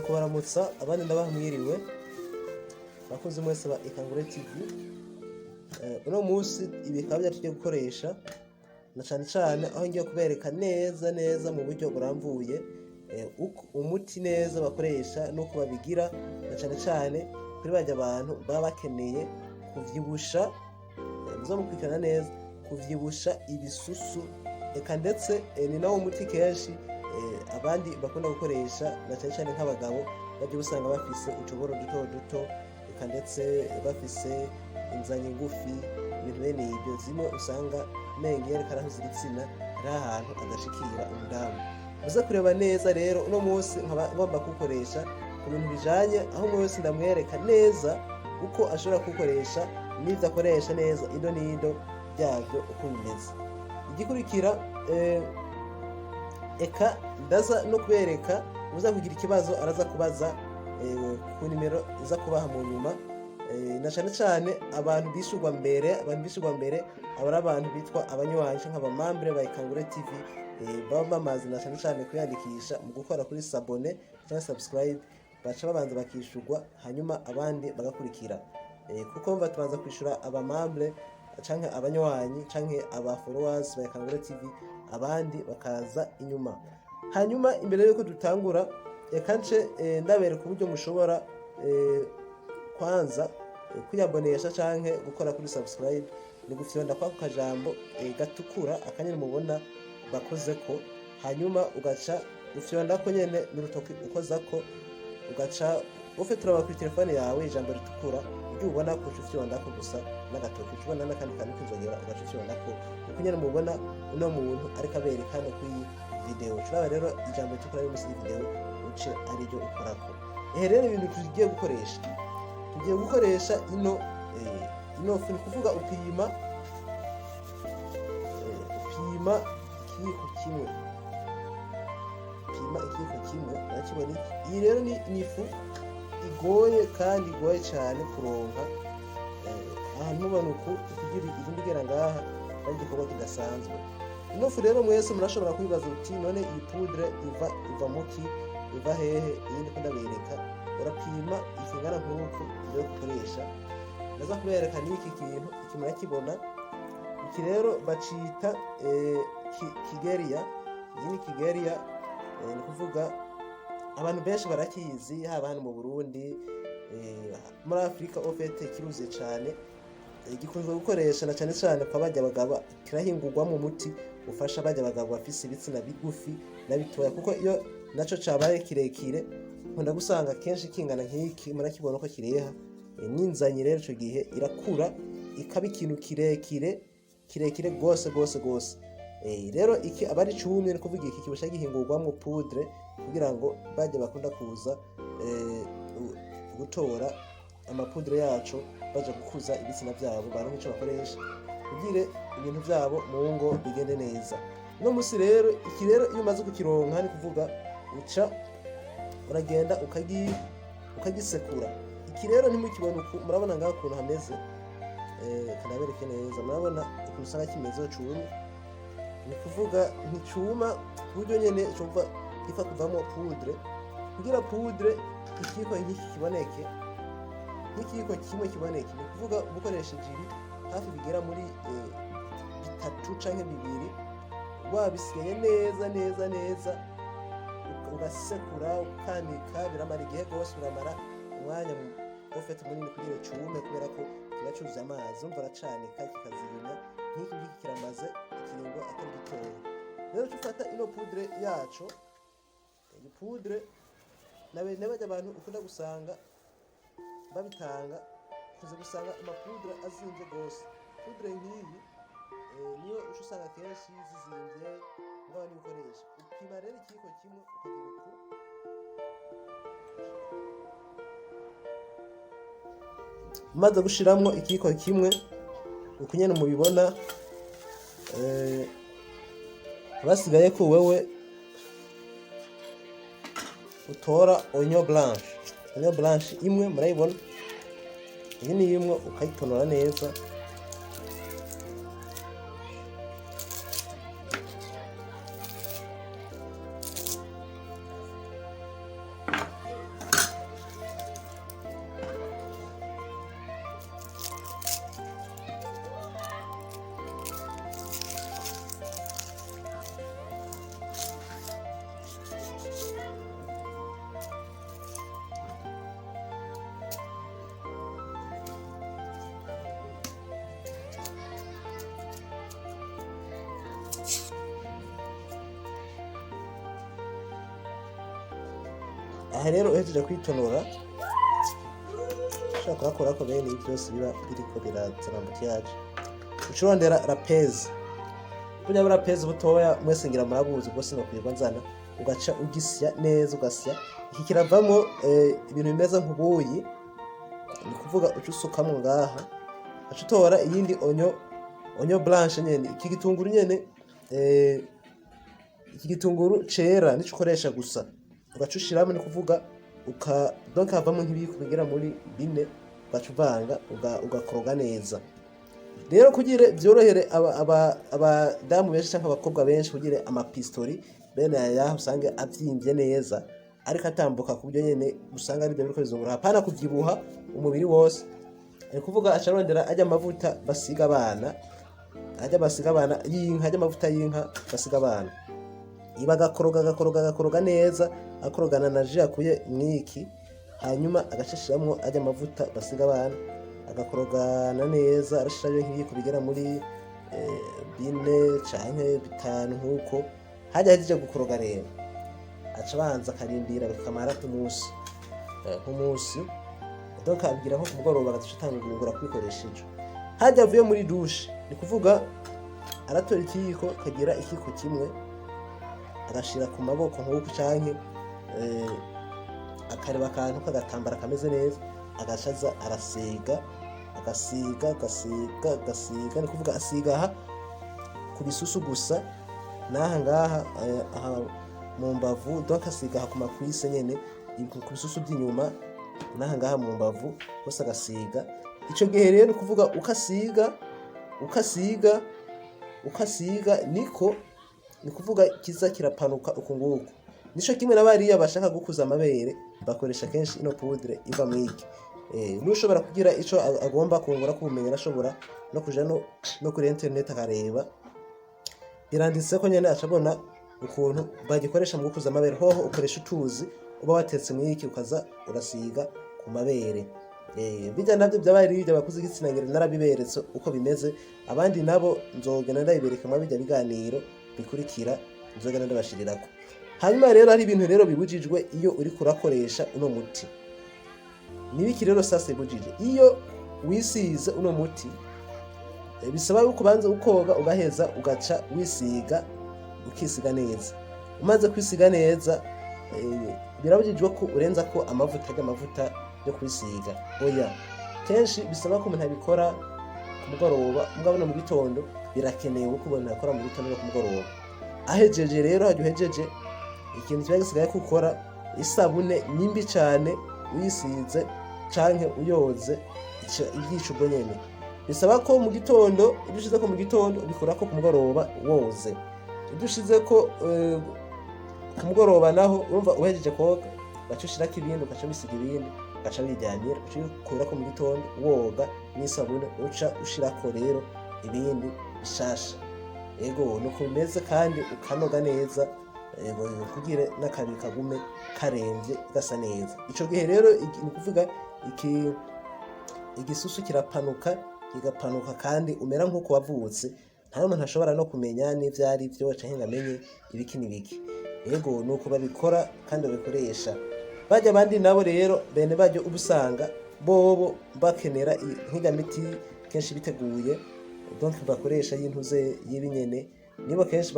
kubaramutsa abandi ndabaha mwiriwe bakoze mwese ba Ikangure TV. Uno munsi ibi bikaba byaje gukoresha na cyane aho ngiye kubereka neza mu buryo burambuye umuti neza bakoresha no kubabigira na cyane kuri bajya abantu baba bakeneye kuvyibusha muzamukwikana neza kuvyibusha ibisusu eka ndetse ni nawo muti kenshi abandi bakunda gukoresha na cyane nk'abagabo baje usanga bafise utuboro duto eka ndetse bafise inzanye ngufi ibintu bene ibyo zimwe usanga mengi yerekana aho zigitsina ari ahantu adashikira umudamu. Muze kureba neza rero uno munsi nkaba kukoresha ku bintu bijanye aho mwese ndamwereka neza uko ashobora kukoresha n'ivyo akoresha neza indo n'indo byavyo uko bimeze. Igikurikira eka ndaza no kubereka uza kugira ikibazo araza kubaza ku nimero iza kubaha mu nyuma na cyane abantu bishurwa mbere abari abantu bitwa abanywanyi nk'abamambre ba Ikangure TV baba bamaze na cyane kwiyandikisha mu gukora kuri s'abonner cyangwa subscribe baca babanza bakishurwa hanyuma abandi bagakurikira kuko mva tubanza kwishura abamambre canke abanywanyi canke aba followers ba Ikangure TV abandi bakaza inyuma. Hanyuma imbere yuko dutangura kanje ndabereka uburyo mushobora kwanza kuyabonesha canke gukora kuri subscribe ni gufyonda kwa kajambo gatukura akanyene mubona bakozeko hanyuma ugaca ufyonda ko nyene n'urutoki ukozako ugaca ufetura kuri telefone yawe ijambo ritukura ibyo ubona ko ufyonda ko gusa n'agatoki ubona n'akandi kantu kizogera ugaca ufyonda ko uko nyene mubona uno muntu ariko aberekana kuri video turaba rero ijambo ritukura yo musi video uce ari ryo ukorako. Rero ibintu tugiye gukoresha ino ni kuvuga upima ikiyiko kimwe nakibona. Iyi rero ni ifu igoye kandi igoye cyane kuronka ahantu mubona uku kugira izindi gera ngaha ari igikorwa kidasanzwe. Ino fu rero mwese murashobora kwibaza uti none iyi poudre iva muki iva hehe? Iyi ni ndabereka urapima ikingana nk'uko iyo gukoresha ndaza kubereka n'iki kintu ikimara kibona iki rero bacita kigeria. Iyi ni kigeria ni kuvuga abantu benshi barakizi haba hano mu Burundi muri Afrika ofete kiruze cyane gikunzwe gukoresha na cyane kwa bajya bagaba kirahingurwa mu muti ufasha bajya bagabo bafise ibitsina bigufi na bitoya kuko iyo naco cabaye kirekire nkunda gusanga kenshi kingana nk'iki murakibona ko kireha n'inzanye rero ico gihe irakura ikaba ikintu kirekire gose rero iki abari cumye ni kuvuga iki kibasha gihingurwamo poudre kugira ngo bajye bakunda kuza gutora amapoudre yacu baje gukuza ibitsina byabo baronke ico bakoresha kugire ibintu byabo mu ngo bigende neza. No musi rero iki rero iyo umaze kukironka ni kuvuga uca uragenda ukagisekura. Iki rero ntimukibona uku murabona ngaho ukuntu hameze kanabereke neza murabona ukuntu usanga kimeze cumye ni kuvuga nticuma kuburyo nyene cumva ifa kuvamo poudre kugira poudre ikiko nk'iki kiboneke n'ikiko kimwe kiboneke ni kuvuga ubukoresheje ibi hafi bigera muri bitatu canke bibiri wabisigaye neza ugasekura ukanika biramara igihe gose uramara umwanya ufite munini kugira cume kubera ko kiba cyuzuye amazi umva aracanika kikazimya nk'iki kiramaze ikiringo atari gitoya. Rero tufata ino poudre yacu iyi poudre n'abajya abantu ukunda gusanga babitanga kuze gusanga amapoudre azinze gose. Poudre nk'iyi niyo usanga kenshi zizinze ngabani ukoresha upima rero ikiko kimwe ukagira uku maze gushiramwo ikiko kimwe ukunyene mubibona basigaye ko wewe utora oignon blanche imwe murayibona iyi ni imwe ukayitonora neza aha rero uhejeje kwitonora ushaka kuhakora ko bene ibi byose biba biriko birazana ambutiyaje, ucurondera rapeze. Burya bura rapeze butoya mwese ngira murabuzi ubwo sinokwirwa nzana, ugaca ugisya neza ugasya. Iki kiravamo ibintu bimeze nk'ubuyi, ni kuvuga uca usukamwo ngaha, uca utora iyindi onyo blanche nyene. Iki gitunguru nyene iki gitunguru cera nico ukoresha gusa, ugaca ushiramo, ni kuvuga donc havamo nk'ibiyiko bigera muri 4, ugaca uvanga ugakoroga neza. Rero kugira byorohere abadamu benshi cyangwa abakobwa benshi, kugira amapistori bene aya usanga avyimbye neza ariko atambuka ku buryo nyene usanga ari byo biriko bizungura, hapana kuvyibuha umubiri wose. Ni kuvuga acarondera ajya amavuta basiga abana, y'inka, ajya amavuta y'inka basiga abana, iba agakoroga neza, akorogana na ji akuye mwiki, hanyuma agashashiramwo ajya amavuta basiga abana, agakorogana neza, arashirayo nk'ibiyiko bigera muri 4 canke 5 nkuko. Hajya hejeje gukoroga rero aca banza akarindira bikamara nk'umunsi, donc abwira nko kumugoroba agatangura kwikoresheje. Hajya avuye muri douche, ni kuvuga aratora ikiyiko, kagira ikiyiko kimwe agashira ku maboko nk'uko, canke akareba akantu kagatambara kameze neza, agashaza arasiga, agasiga, ni kuvuga asiga aha ku bisusu gusa, n'aha ngaha aha mu mbavu, donc asiga aha ku makwise nyene, ku bisusu by'inyuma, n'aha ngaha mu mbavu hose agasiga. Ico gihe rero ni kuvuga ukasiga niko, ni kuvuga kiza kirapanuka uku nguku. Nico kimwe n'abariya bashaka gukuza amabere bakoresha kenshi ino poudre iva mwiki. Nushobora kugira ico agomba kungura kubumenye, arashobora no kuja no kuri internet akareba, biranditse ko nyene acabona ukuntu bagikoresha mu gukuza amabere. Hoho ukoresha utuzi uba watetse mwiki ukaza urasiga ku mabere. Bijya navyo by'abari bijya bakuze igitsina ngere narabiberetse uko bimeze, abandi nabo nzogenda ndabibereka mu bijya biganiro bikurikira, nzogenda ndabashirirako. Hanyuma rero hari ibintu rero bibujijwe iyo uri kurakoresha uno muti. Nibiki rero sasa bibujije? Iyo wisize uno muti bisaba yuko banza ukoga ugaheza ugaca wisiga, ukisiga neza. Umaze kwisiga neza birabujijwe ko urenza ko amavuta yo kwisiga. Oya, kenshi bisaba ko umuntu abikora ku mugoroba, mugabo no mu gitondo birakenewe ko umuntu akora mu gitondo no ku mugoroba. Ahejeje rero, hajya uhejeje, ikintu kiba gisigaye ko ukora isabune nyimbi cyane uyisize canke uyoze ibyica ubwo nyene. Bisaba ko mu gitondo, ibyo ushize ko mu gitondo ubikora ko ku mugoroba woze. Ibyo ushize ko ku mugoroba naho urumva uhejeje koga, baca ushirako ibindi, ugaca bisiga ibindi, ugaca bijyanira, uca ukura ko mu gitondo woga n'isabune, uca ushirako rero ibindi bishasha. Ego nuko bimeze, kandi ukanoga neza kugira n'akabi kagume karemvye gasa neza. Ico gihe rero ni kuvuga igisusu kirapanuka, kigapanuka kandi umera nk'uko wavutse, nta n'umuntu ashobora no kumenya n'ivyari byo canke ngamenye ibiki n'ibiki. Ego nuko babikora kandi babikoresha. Bajya abandi nabo rero bene bajyo ubusanga bobo bakenera nk'ijya miti kenshi biteguye, donc bakoresha y'intuze y'ibinyene, nibo kenshi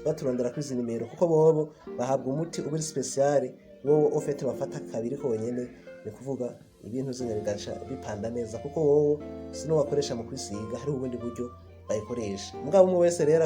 baturondera kwizi nimero, kuko bobo bahabwa umuti uburi special, wowe ofete bafata kabiri konyene. Ni kuvuga ibintu zenya bigaca bipanda neza, kuko wowe sino wakoresha mu kwisiga, hari ubundi buryo bayikoresha. Mugabo umwe wese rero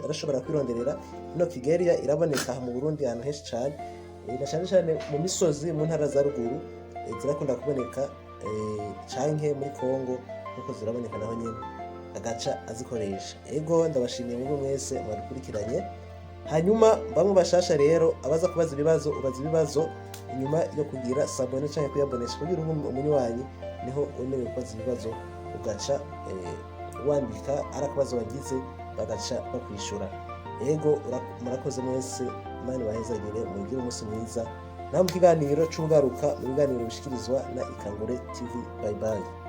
arashobora kwironderera. Ino Kigelia iraboneka mu Burundi ahantu henshi cyane, cyane mu misozi, mu ntara za ruguru zirakunda kuboneka, canke muri Kongo kuko ziraboneka naho nyene, agaca azikoresha. Ego ndabashimiye muri mwese mwadukurikiranye. Hanyuma bamwe bashasha rero abaza kubaza ibibazo, ubaza ibibazo inyuma yo kugira sabone canke kuyabonesha, kugira umunywanyi niho wemerewe kubaza ibibazo, ugaca wandika arakabazo wagize bagaca bakwishura. Ego murakoze mwese, Imana ibahezagire, mugire umunsi mwiza. Naho mu kiganiro c'ugaruka, mu biganiro bishikirizwa na Ikangure TV. Bye bye.